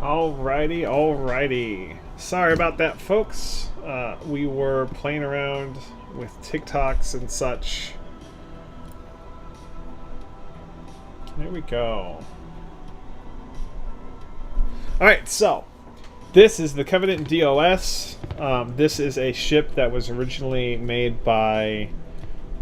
Alrighty. Sorry about that, folks. We were playing around with TikToks and such. There we go. Alright, so this is the Covenant DOS. This is a ship that was originally made by,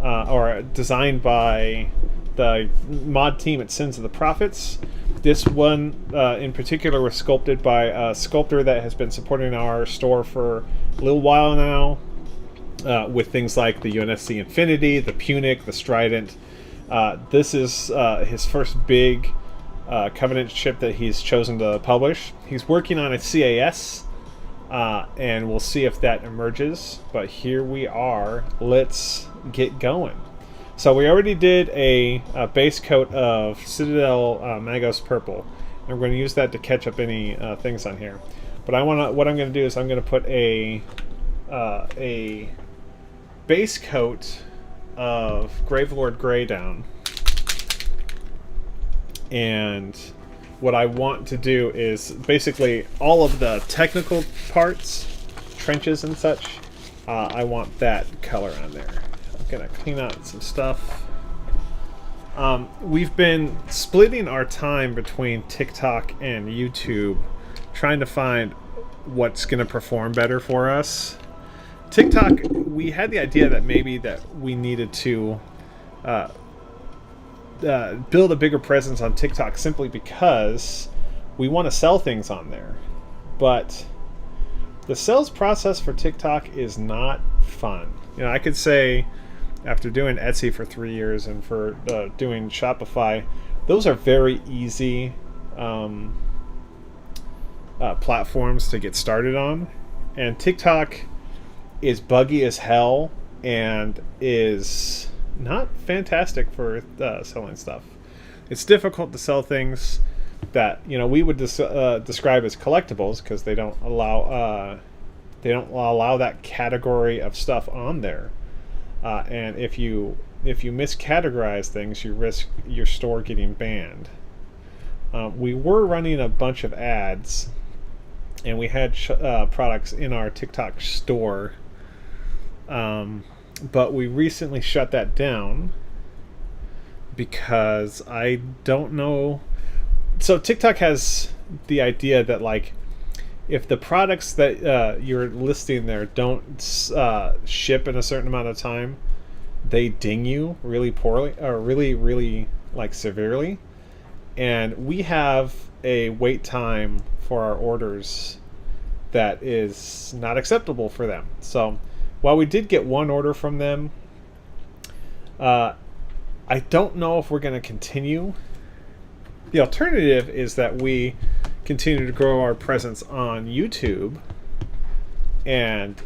or designed by the mod team at Sins of the Prophets. This one in particular was sculpted by a sculptor that has been supporting our store for a little while now, with things like the UNSC Infinity, the Punic, the Strident. This is his first big Covenant ship that he's chosen to publish. He's working on a CAS, and we'll see if that emerges. But here we are. Let's get going. So we already did a base coat of Citadel Magos Purple. And we're going to use that to catch up any things on here. But what I'm going to do is I'm going to put a base coat of Gravelord Grey down. And what I want to do is basically all of the technical parts, trenches and such, I want that color on there. I'm going to clean out some stuff. We've been splitting our time between TikTok and YouTube, trying to find what's going to perform better for us. TikTok, we had the idea that maybe that we needed to build a bigger presence on TikTok simply because we want to sell things on there. But the sales process for TikTok is not fun. You know, I could say after doing Etsy for 3 years and for doing Shopify, those are very easy platforms to get started on. And TikTok is buggy as hell and is not fantastic for selling stuff. It's difficult to sell things that, you know, we would describe as collectibles because they don't allow that category of stuff on there. And if you miscategorize things, you risk your store getting banned. We were running a bunch of ads, and we had products in our TikTok store, but we recently shut that down because I don't know. So TikTok has the idea that, like, if the products that you're listing there don't ship in a certain amount of time, they ding you really poorly, or really like severely. And we have a wait time for our orders that is not acceptable for them. So while we did get one order from them, I don't know if we're going to continue. The alternative is that we continue to grow our presence on YouTube and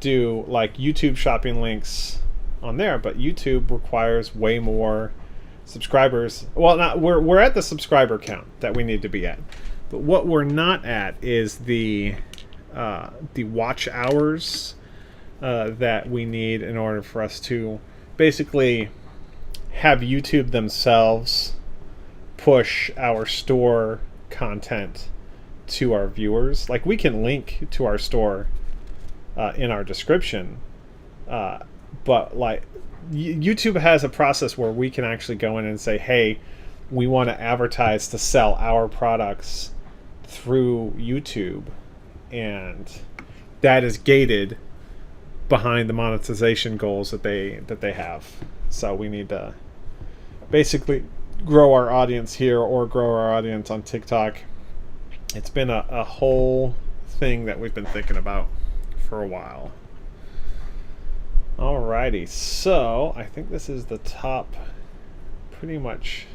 do like YouTube shopping links on there, but YouTube requires way more subscribers. Well, we're at the subscriber count that we need to be at, but what we're not at is the watch hours that we need in order for us to basically have YouTube themselves push our store content to our viewers. Like, we can link to our store in our description, but like YouTube has a process where we can actually go in and say, hey, we want to advertise to sell our products through YouTube, and that is gated behind the monetization goals that they have. So we need to basically grow our audience here or grow our audience on TikTok. It's been a whole thing that we've been thinking about for a while. Alrighty, so I think this is the top pretty much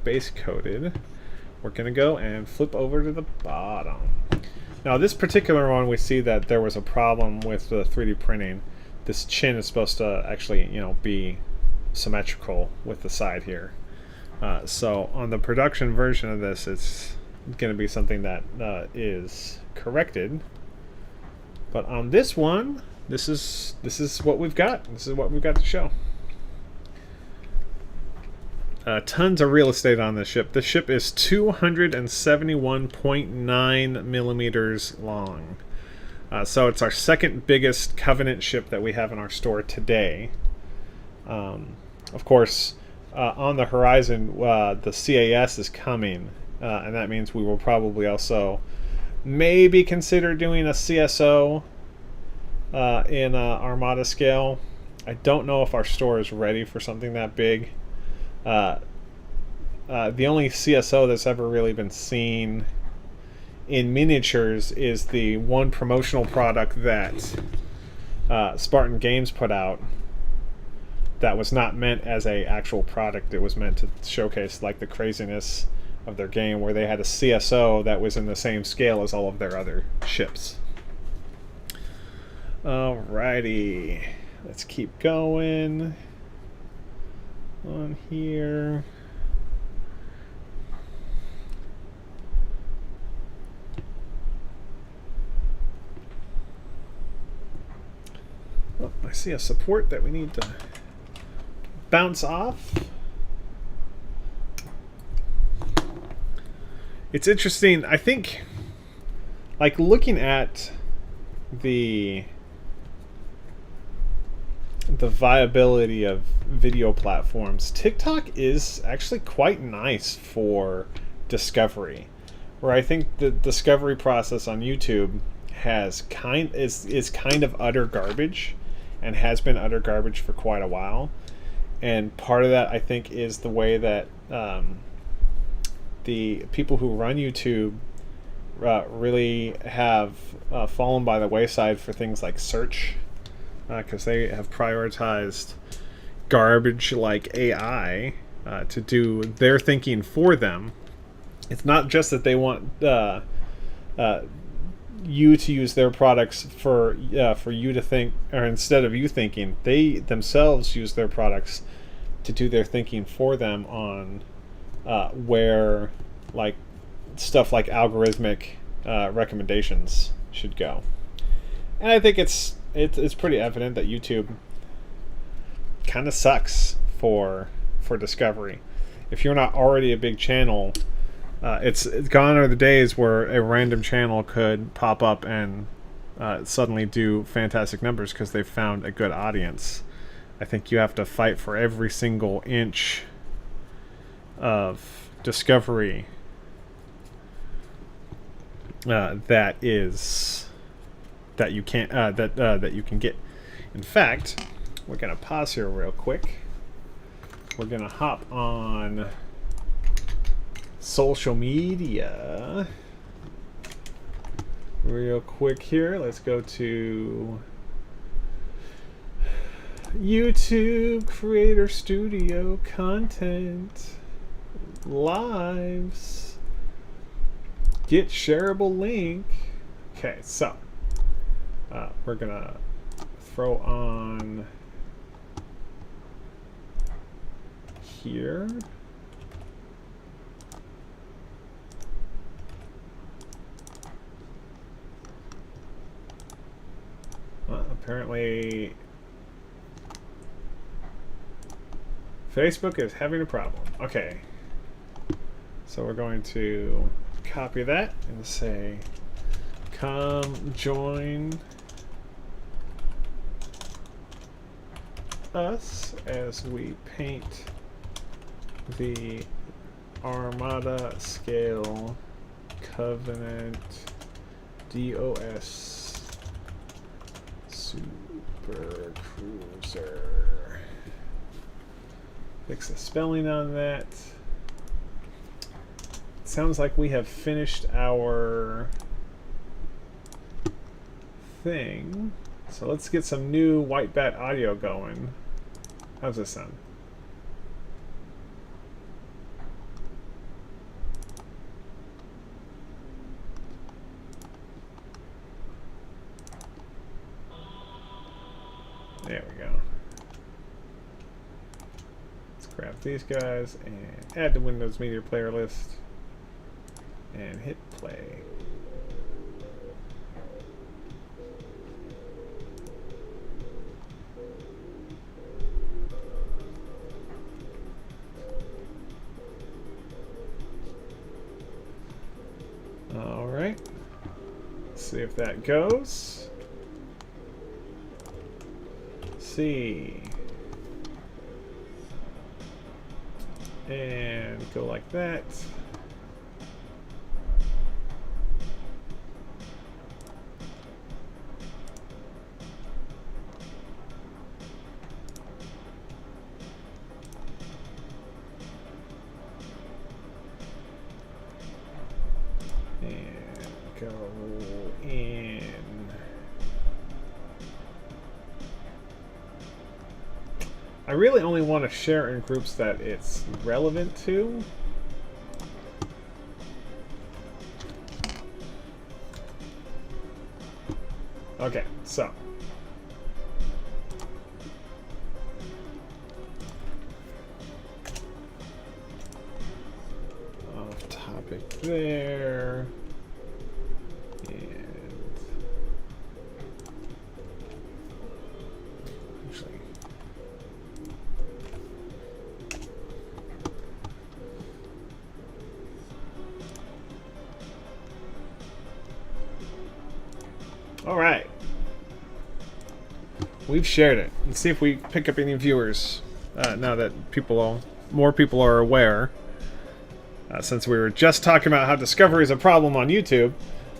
base coated. We're going to go and flip over to the bottom. Now this particular one, we see that there was a problem with the 3D printing. This chin is supposed to actually, you know, be symmetrical with the side here. So on the production version of this, it's going to be something that is corrected. But on this one, this is what we've got. This is what we've got to show. tons of real estate on this ship. The ship is 271.9 millimeters long. So it's our second biggest Covenant ship that we have in our store today. Of course, on the horizon, the CAS is coming, and that means we will probably also maybe consider doing a CSO in Armada scale. I don't know if our store is ready for something that big. The only CSO that's ever really been seen in miniatures is the one promotional product that Spartan Games put out that was not meant as a actual product. It was meant to showcase like the craziness of their game, where they had a CSO that was in the same scale as all of their other ships. Alrighty, let's keep going on here. Oh, I see a support that we need to bounce off. It's interesting. I think, like, looking at the viability of video platforms, TikTok is actually quite nice for discovery. Where I think the discovery process on YouTube is kind of utter garbage, and has been utter garbage for quite a while. And part of that, I think, is the way that the people who run YouTube really have fallen by the wayside for things like search, because they have prioritized garbage like AI to do their thinking for them. It's not just that they want you to use their products for you to think, or instead of you thinking, they themselves use their products to do their thinking for them on where like stuff like algorithmic recommendations should go. And I think it's pretty evident that YouTube kind of sucks for discovery. If you're not already a big channel, it's gone are the days where a random channel could pop up and suddenly do fantastic numbers because they've found a good audience. I think you have to fight for every single inch of discovery that you can get. In fact, we're gonna pause here real quick. We're gonna hop on social media real quick here. Let's go to YouTube Creator Studio Content Lives. Get shareable link. Okay, so we're gonna throw on here. Apparently Facebook is having a problem. Okay, so we're going to copy that and say come join us as we paint the Armada scale Covenant DOS Supercruiser. Fix the spelling on that. Sounds like we have finished our thing. So let's get some new White Bat audio going. How's this sound? There we go. Let's grab these guys and add to Windows Media Player list and hit play. see if that goes. See. And go like that. And go in. I really only want to share in groups that it's relevant to. Okay, so. Off topic there. And actually, all right. We've shared it. Let's see if we pick up any viewers now that more people are aware. Since we were just talking about how discovery is a problem on YouTube,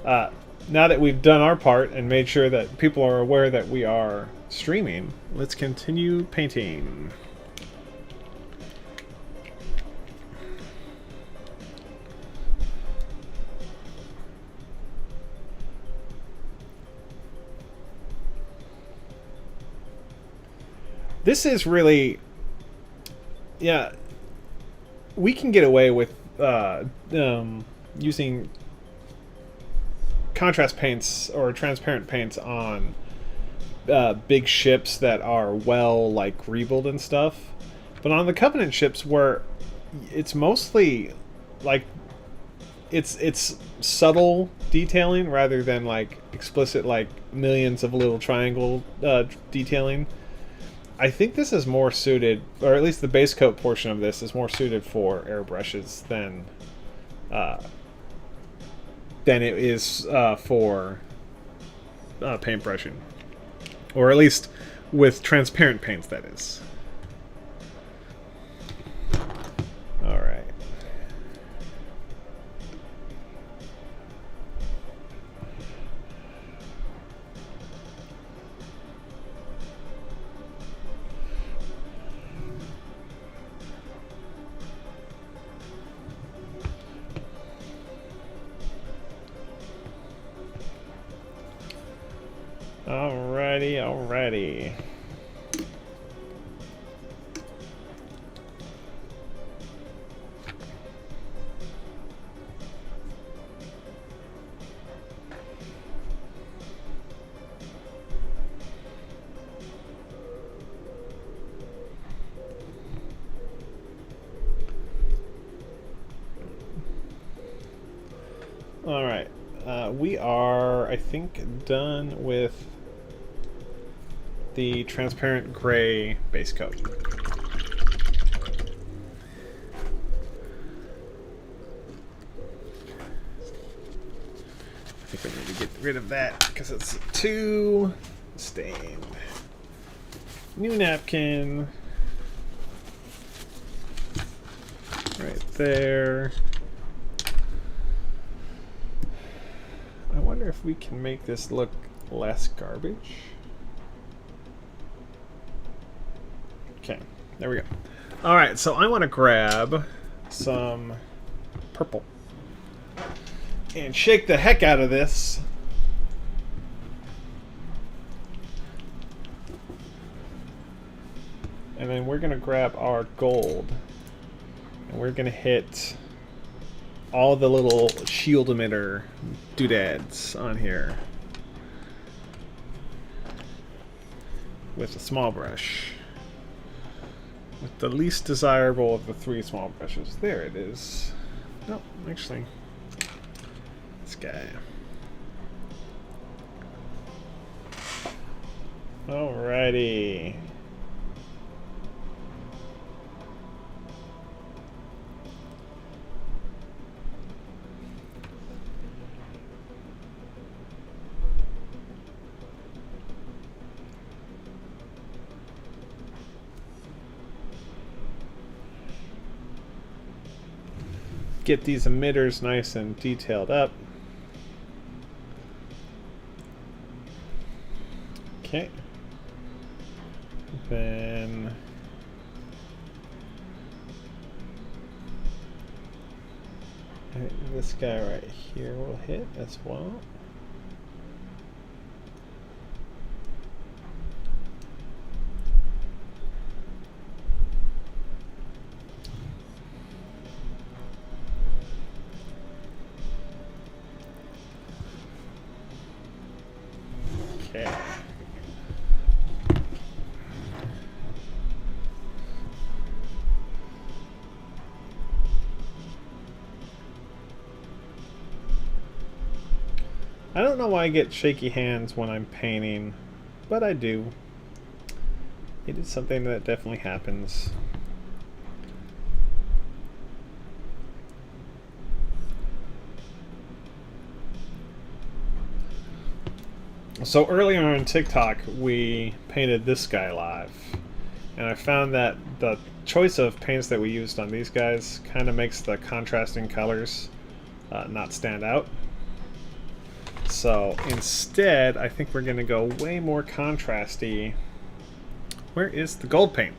now that we've done our part and made sure that people are aware that we are streaming, let's continue painting. This is really, yeah, we can get away with using contrast paints or transparent paints on big ships that are well, like, rebuild and stuff. But on the Covenant ships, where it's mostly, like, it's subtle detailing rather than, like, explicit, like, millions of little triangle detailing. I think this is more suited, or at least the base coat portion of this is more suited for airbrushes than it is for paintbrushing, or at least with transparent paints. That is. All right. Alrighty. Alright. We are, I think, done with the transparent gray base coat. I think I need to get rid of that because it's too stained. New napkin. Right there. I wonder if we can make this look less garbage. Okay, there we go. All right, so I want to grab some purple and shake the heck out of this. And then we're going to grab our gold and we're going to hit all the little shield emitter doodads on here with a small brush. With the least desirable of the three small brushes. There it is. No, actually, this guy. Alrighty. get these emitters nice and detailed up. Okay. Then this guy right here will hit as well. Okay. I don't know why I get shaky hands when I'm painting, but I do. It is something that definitely happens. So earlier on TikTok, we painted this guy live, and I found that the choice of paints that we used on these guys kind of makes the contrasting colors not stand out. So instead, I think we're going to go way more contrasty. Where is the gold paint?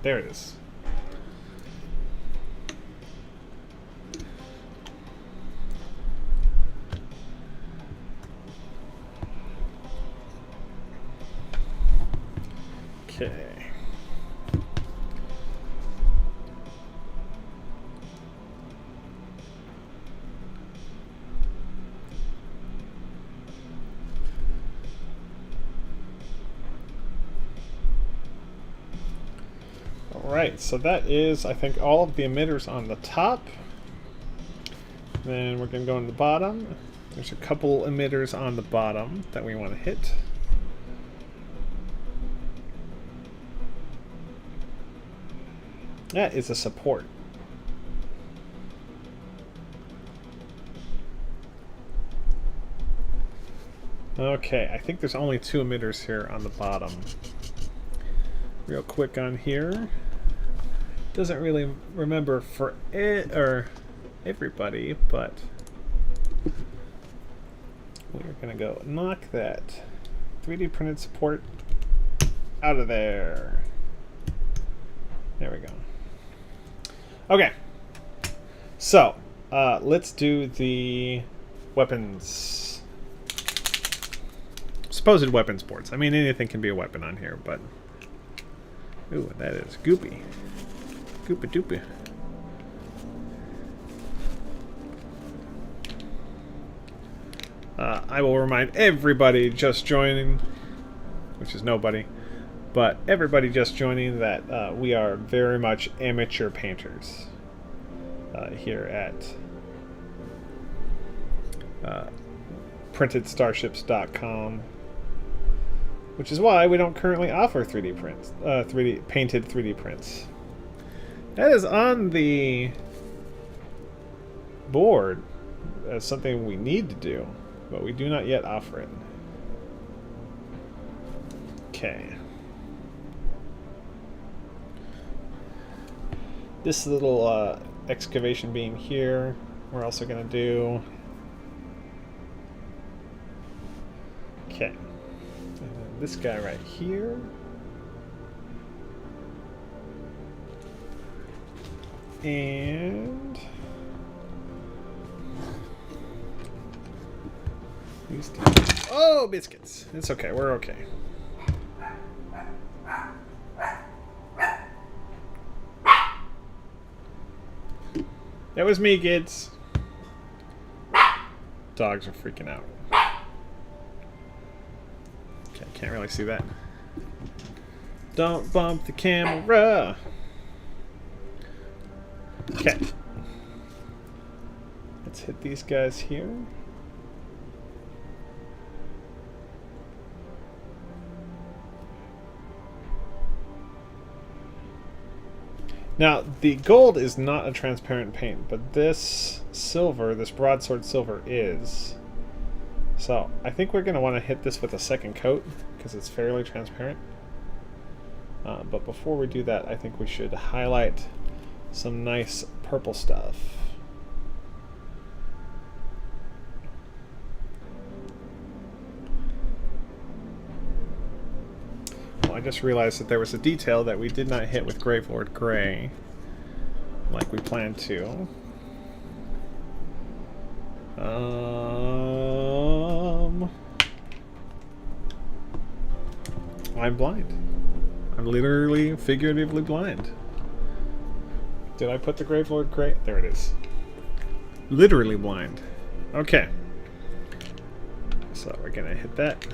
There it is. Okay. Alright, so that is, I think, all of the emitters on the top. Then we're going to go on the bottom. There's a couple emitters on the bottom that we want to hit. That is a support. Okay, I think there's only 2 emitters here on the bottom. Real quick on here. Doesn't really remember for it or everybody, but we're gonna go knock that 3D printed support out of there. There we go. Okay, so let's do the weapons, supposed weapons boards. I mean, anything can be a weapon on here, but ooh, that is goopy. Goopy doopy. I will remind everybody just joining, which is nobody, but everybody just joining, that we are very much amateur painters here at printedstarships.com, which is why we don't currently offer 3D prints, painted 3D prints. That is on the board as something we need to do, but we do not yet offer it. Okay. This little excavation beam here, we're also going to do. Okay. And then this guy right here. And these two. Oh, biscuits. It's okay. We're okay. That was me, kids. Dogs are freaking out. Okay, can't really see that. Don't bump the camera. Okay. Let's hit these guys here. Now, the gold is not a transparent paint, but this silver, this broadsword silver, is. So, I think we're going to want to hit this with a second coat, because it's fairly transparent. But before we do that, I think we should highlight some nice purple stuff. I just realized that there was a detail that we did not hit with Gravelord Gray like we planned to. I'm blind. I'm literally, figuratively blind. Did I put the Gravelord Gray? There it is. Literally blind. Okay. So we're gonna hit that.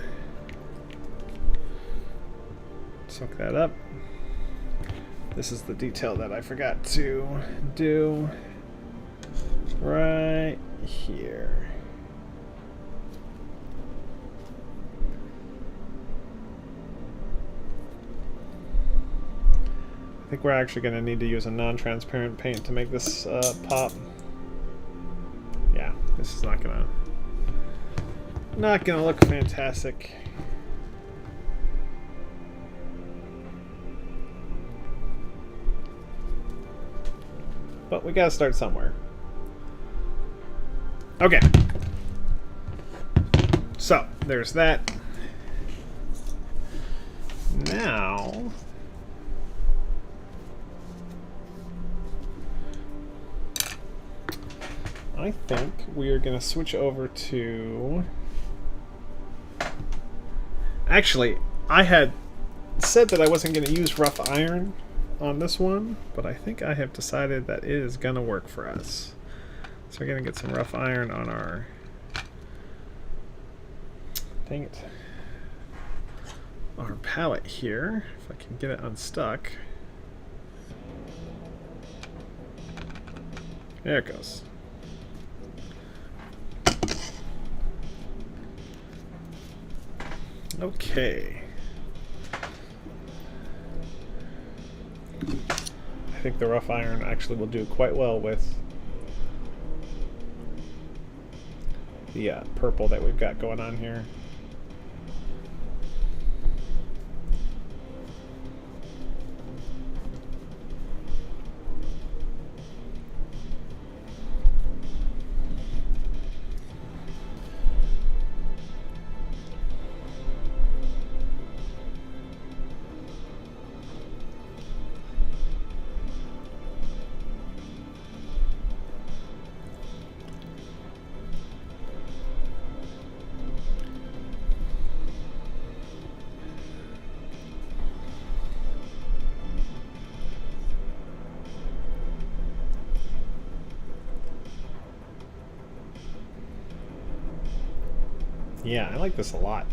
Soak that up. This is the detail that I forgot to do right here. I think we're actually going to need to use a non-transparent paint to make this pop. Yeah, this is not gonna look fantastic. But we gotta start somewhere. Okay. So, there's that. Now... I think we are going to switch over to... Actually, I had said that I wasn't going to use rough iron on this one, but I think I have decided that it is going to work for us. So we're going to get some rough iron on our... Dang it. Our palette here, if I can get it unstuck. There it goes. Okay. I think the rough iron actually will do quite well with the purple that we've got going on here. Yeah, I like this a lot.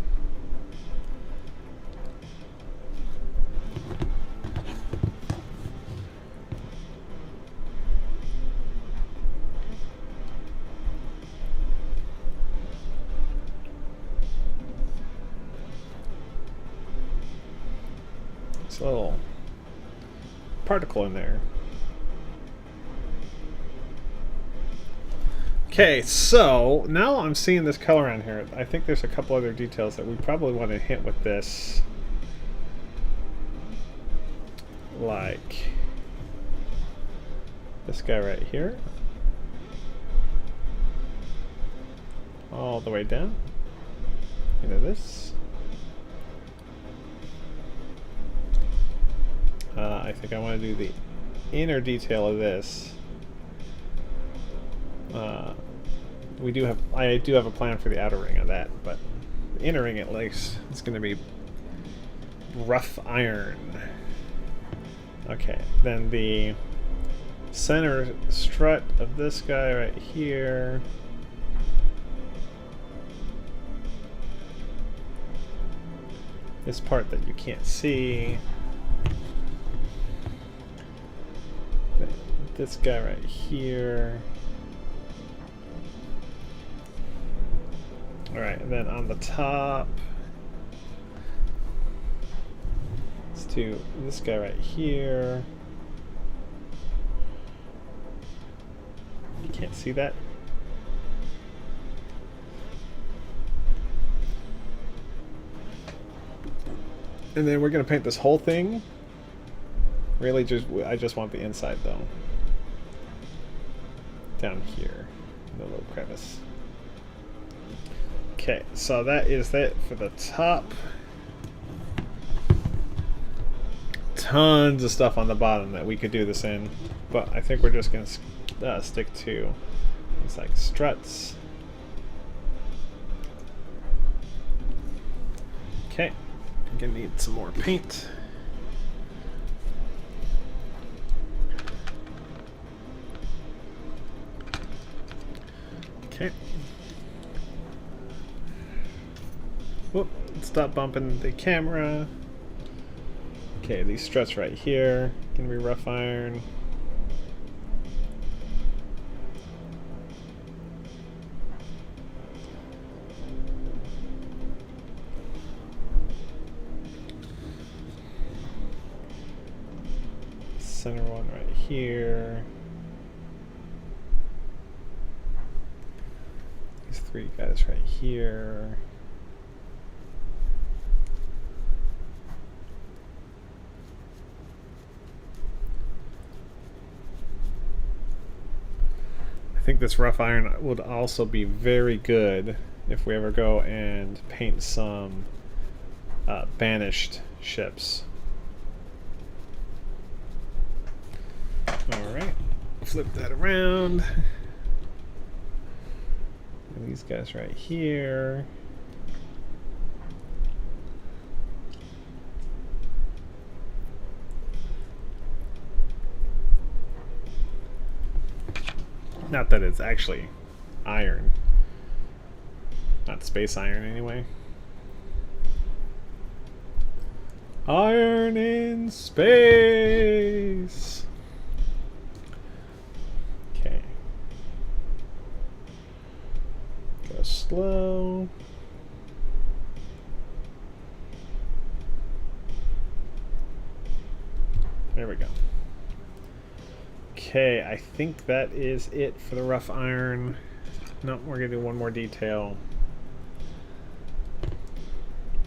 It's a little particle in there. Okay, so now I'm seeing this color on here. I think there's a couple other details that we probably want to hit with this. Like this guy right here. All the way down into this. I think I want to do the inner detail of this. I do have a plan for the outer ring of that, but the inner ring at least is going to be rough iron. Okay, then the center strut of this guy right here. This part that you can't see. This guy right here. Alright, and then on the top, let's do this guy right here. You can't see that. And then we're going to paint this whole thing. Really, I just want the inside though. Down here, the little crevice. Okay, so that is it for the top. tons of stuff on the bottom that we could do this in, but I think we're just going to stick to things like struts. Okay, I'm going to need some more paint. Okay. Whoop, stop bumping the camera. Okay, these struts right here can be rough iron. Center one right here. These three guys right here. I think this rough iron would also be very good if we ever go and paint some banished ships. Alright, flip that around. And these guys right here. Not that it's actually iron. Not space iron anyway. Iron in space! Okay. Go slow. There we go. Okay, I think that is it for the rough iron. No, we're gonna do one more detail.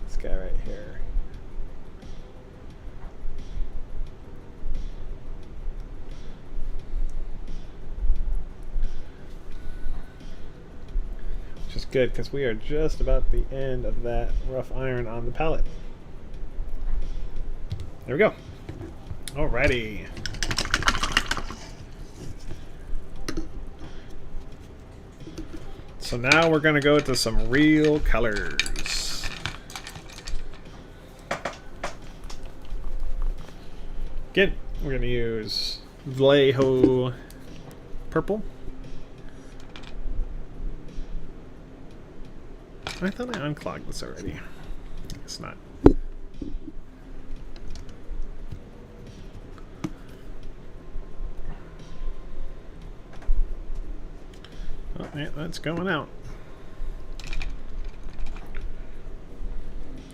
This guy right here. Which is good because we are just about the end of that rough iron on the palette. There we go. Alrighty. So now we're going to go to some real colors. Again, we're going to use Vallejo purple. I thought I unclogged this already. It's not. Oh, yeah, that's going out.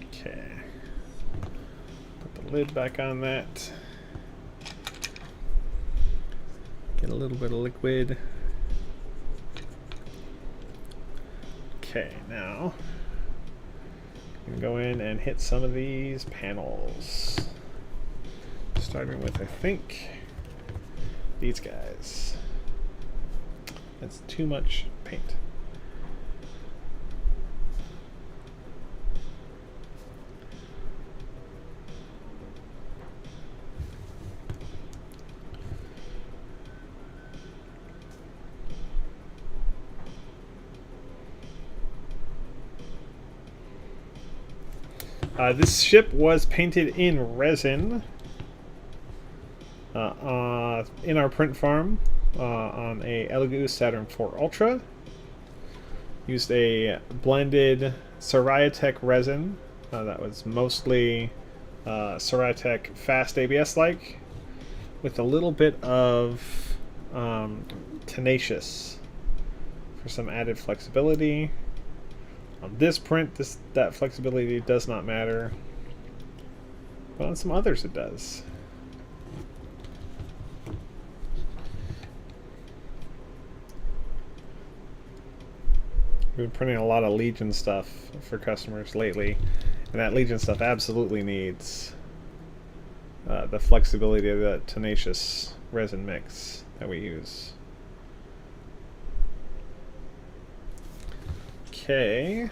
Okay. Put the lid back on that. Get a little bit of liquid. Okay, now I'm gonna go in and hit some of these panels. Starting with, I think, these guys. That's too much paint. This ship was painted in resin in our print farm on a Elegoo Saturn IV Ultra. Used a blended Soriatec resin that was mostly Soriatec fast ABS-like, with a little bit of Tenacious for some added flexibility. On this print, that flexibility does not matter, but on some others it does. We've been printing a lot of Legion stuff for customers lately, and that Legion stuff absolutely needs the flexibility of the Tenacious resin mix that we use. Okay.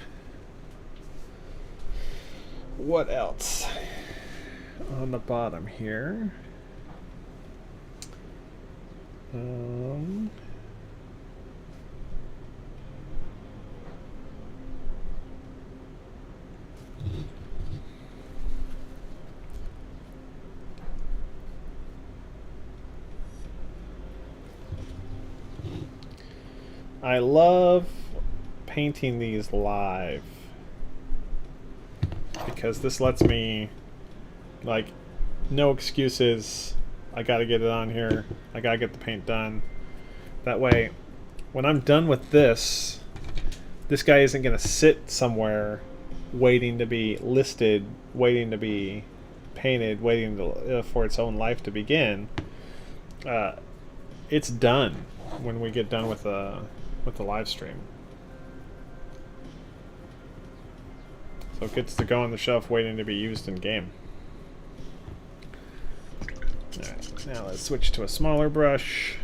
What else? on the bottom here. I love painting these live because this lets me, like, no excuses. I gotta get it on here. I gotta get the paint done. That way, when I'm done with this, this guy isn't gonna sit somewhere waiting to be listed, waiting to be painted, waiting to, for its own life to begin. It's done when we get done with the live stream. So it gets to go on the shelf waiting to be used in game. Alright, now let's switch to a smaller brush.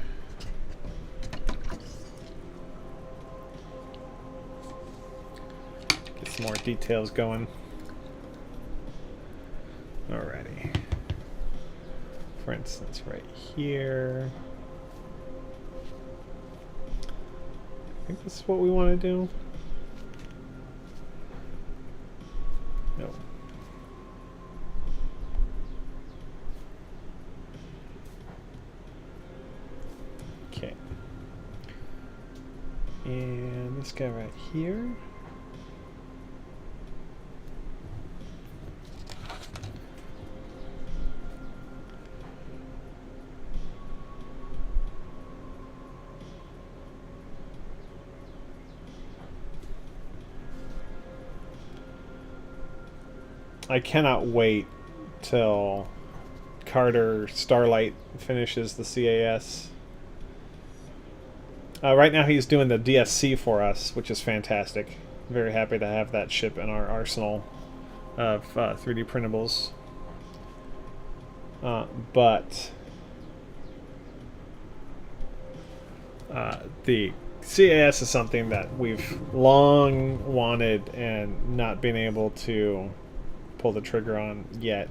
Get some more details going. Alrighty. For instance, right here. I think this is what we want to do. No. Okay. And this guy right here. I cannot wait till Carter Starlight finishes the CAS. Right now he's doing the DSC for us, which is fantastic. Very happy to have that ship in our arsenal of 3D printables. But the CAS is something that we've long wanted and not been able to pull the trigger on yet.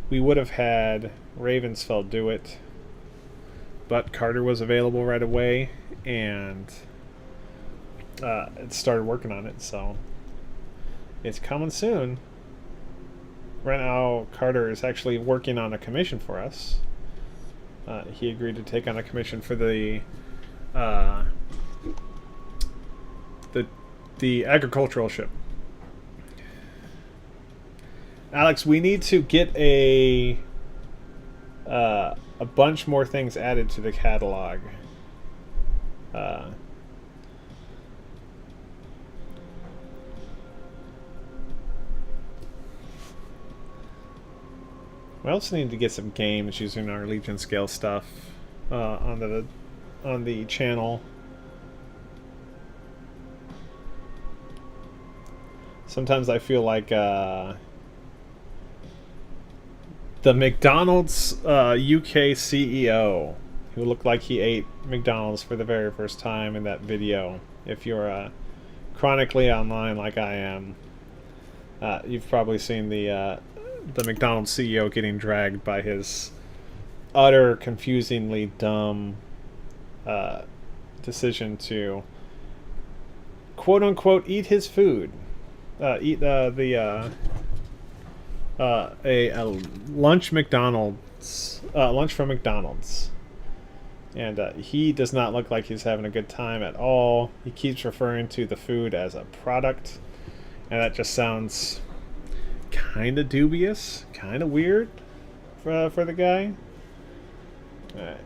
We would have had Ravensfeld do it, but Carter was available right away and it started working on it, so it's coming soon. Right now Carter is actually working on a commission for us. He agreed to take on a commission for the agricultural ship. Alex, we need to get a bunch more things added to the catalog. We also need to get some games using our Legion scale stuff on the channel. Sometimes I feel like the McDonald's UK CEO, who looked like he ate McDonald's for the very first time in that video. If you're chronically online like I am, you've probably seen the McDonald's CEO getting dragged by his utter, confusingly dumb decision to quote-unquote eat his food. Eat a lunch lunch from McDonald's, and he does not look like he's having a good time at all. He keeps referring to the food as a product, and that just sounds kind of dubious, kind of weird for the guy. All right.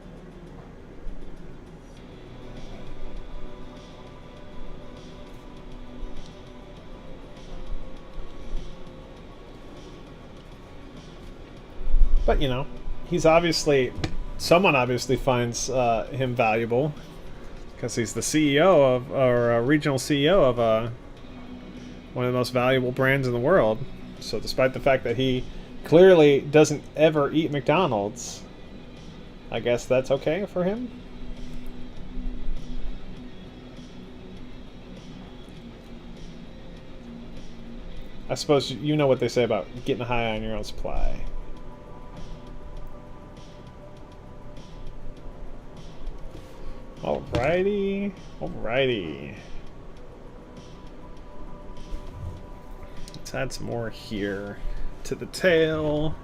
But, you know, someone obviously finds him valuable because he's the CEO of, or a regional CEO of one of the most valuable brands in the world. So despite the fact that he clearly doesn't ever eat McDonald's, I guess that's okay for him. I suppose you know what they say about getting high on your own supply. Alrighty. Alrighty. Let's add some more here to the tail.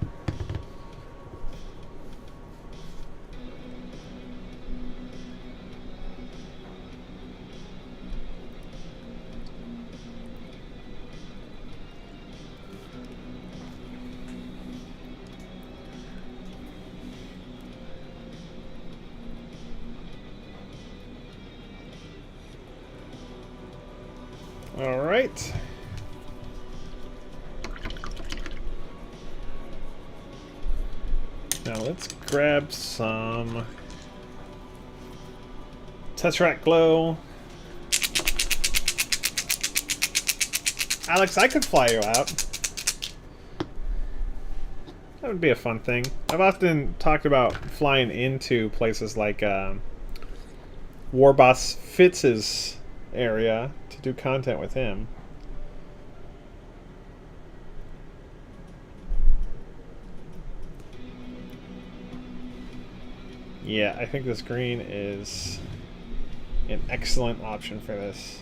All right. Now let's grab some Tesseract Glow. Alex, I could fly you out. That would be a fun thing. I've often talked about flying into places like Warboss Fitz's area to do content with him. Yeah, I think this green is an excellent option for this.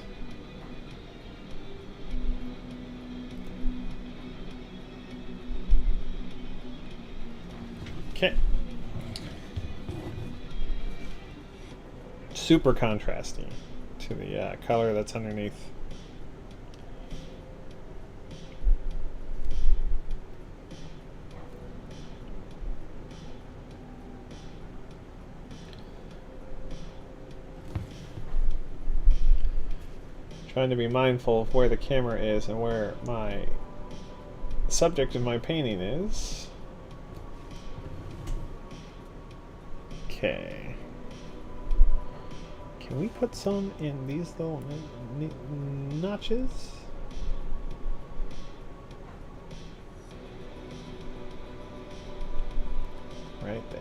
Okay. Super contrasty to the color that's underneath. Trying to be mindful of where the camera is and where my subject of my painting is. Okay. Can we put some in these little notches? Right there.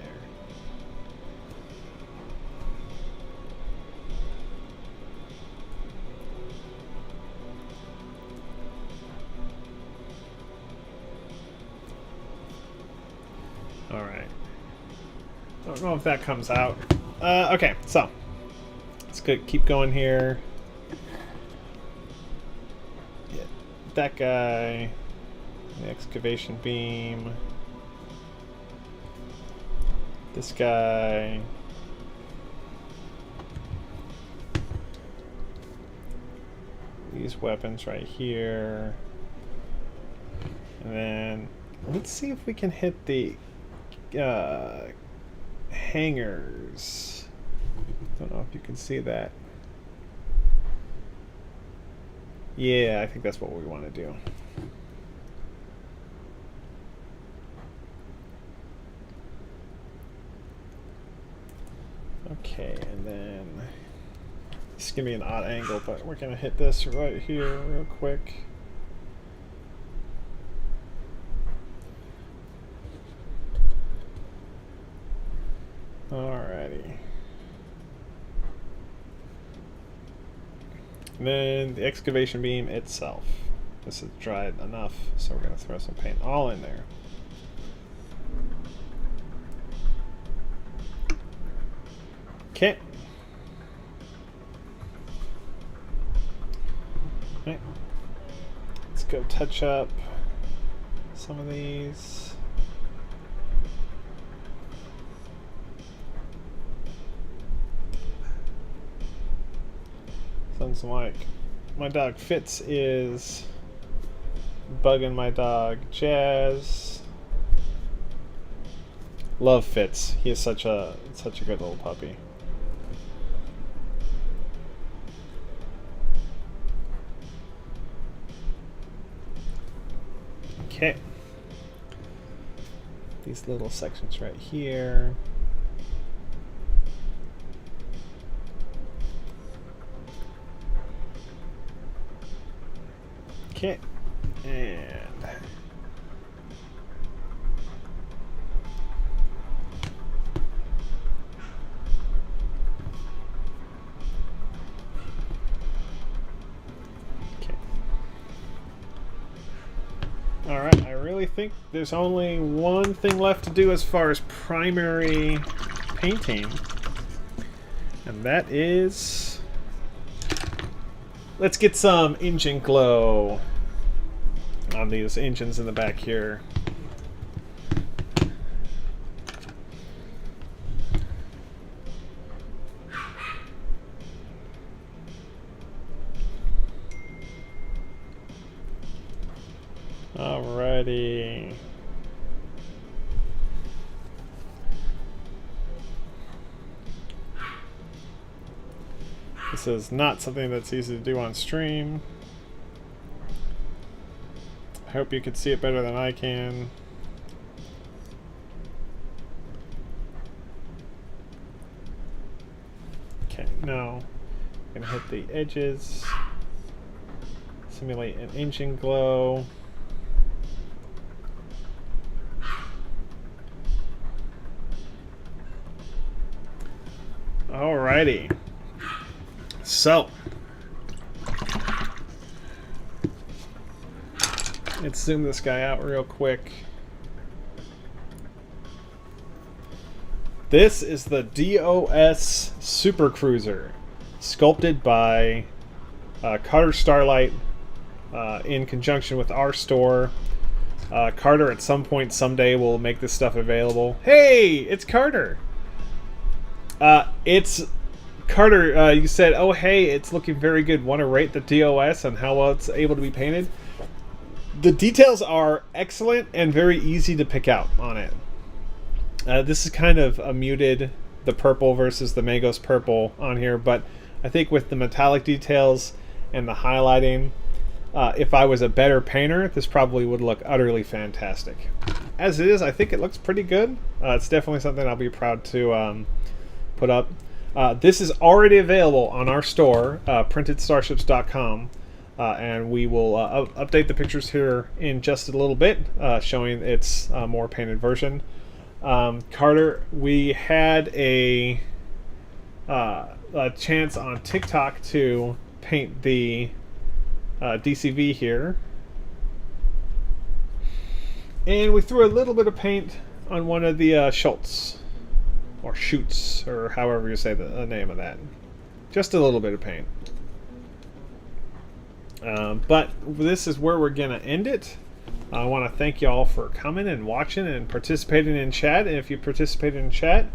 All right. I don't know if that comes out. Okay, so let's keep going here. Yeah, that guy, the excavation beam. This guy. These weapons right here. And then let's see if we can hit the hangers. Don't know if you can see that. Yeah, I think that's what we want to do. Okay, and then this is gonna be an odd angle, but we're gonna hit this right here real quick. Alrighty. And then the excavation beam itself. This is dried enough, so we're going to throw some paint all in there. Okay. Okay. Let's go touch up some of these. Sounds like my dog Fitz is bugging my dog Jazz. Love Fitz. He is such a good little puppy. Okay. These little sections right here. Okay, and okay. think there's only one thing left to do as far as primary painting, and that is, let's get some engine glow on these engines in the back here. Alrighty. This is not something that's easy to do on stream. I hope you can see it better than I can. Okay, now I'm gonna hit the edges, simulate an engine glow. Alrighty. So, let's zoom this guy out real quick. This is the DOS Supercruiser, sculpted by Carter Starlight in conjunction with our store. Carter at some point someday will make this stuff available. Hey, it's Carter! It's Carter. You said, "Oh, hey, it's looking very good. Want to rate the DOS and how well it's able to be painted?" The details are excellent and very easy to pick out on it. This is kind of a muted, the purple versus the Magos purple on here, but I think with the metallic details and the highlighting, if I was a better painter, this probably would look utterly fantastic. As it is, I think it looks pretty good. It's definitely something I'll be proud to put up. This is already available on our store, printedstarships.com, and we will update the pictures here in just a little bit, showing its more painted version. Carter, we had a chance on TikTok to paint the DCV here, and we threw a little bit of paint on one of the Schultz. Or shoots, or however you say the name of that. Just a little bit of paint. But this is where we're going to end it. I want to thank you all for coming and watching and participating in chat. And if you participated in chat,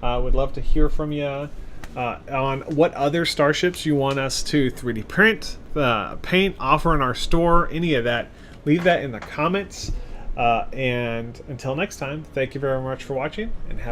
I would love to hear from you on what other starships you want us to 3D print, paint, offer in our store, any of that. Leave that in the comments. And until next time, thank you very much for watching, and have